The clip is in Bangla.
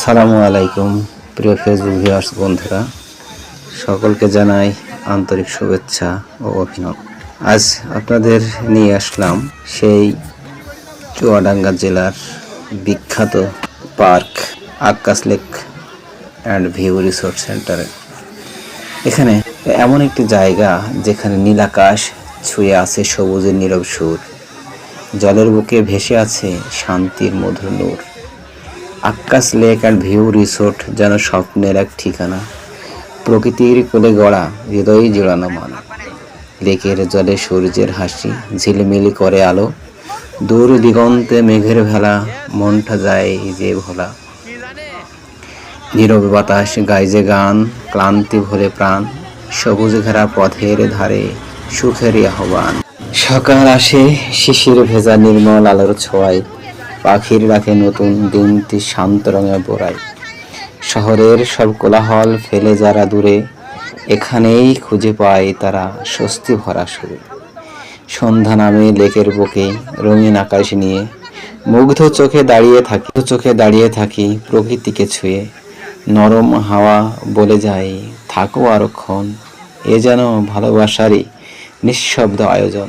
আসসালামু আলাইকুম প্রিয় ফেসবুক ভিউয়ার্স বন্ধুরা, সকলকে জানাই আন্তরিক শুভেচ্ছা ও অভিনন্দন। আজ আপনাদের নিয়ে আসলাম সেই চুয়াডাঙ্গা জেলার বিখ্যাত park Akkas lake and view resort সেন্টারে। এখানে এমন একটি জায়গা যেখানে নীলাকাশ ছুঁয়ে আছে সবুজের নীরব সুর, জলের বুকে ভেসে আছে শান্তির মধুর নূর। Akkas lake and view resort যেন স্বপ্নের এক ঠিকানা, প্রকৃতির কোলে গড়া, হৃদয়ে জোড়ানো মান। লেকের জলে সূর্যের হাসি ঝিলমিলি করে আলো, দূর দিগন্তে মেঘের ভেলা, মনটা যায় যে ভোলা। নীরব বাতাস গায় যে গান, ক্লান্তি ভরে প্রাণ, সবুজ ঘেরা পথের ধারে সুখেরই আহ্বান। সকাল আসে শিশির ভেজা নির্মল আলোর ছোঁয়ায়, পাখির ডাকে নতুন দিনটি শান্ত রঙে বোড়ায়। শহরের সব কোলাহল ফেলে যারা দূরে, এখানেই খুঁজে পায় তারা স্বস্তি ভরা সুরে। সন্ধ্যা নামে লেকের বুকে রঙিন আকাশ নিয়ে, মুগ্ধ চোখে দাঁড়িয়ে থাকি প্রকৃতিকে ছুঁয়ে। নরম হাওয়া বলে যায় থাকো আরক্ষণ, এ যেন ভালোবাসারই নিঃশব্দ আয়োজন।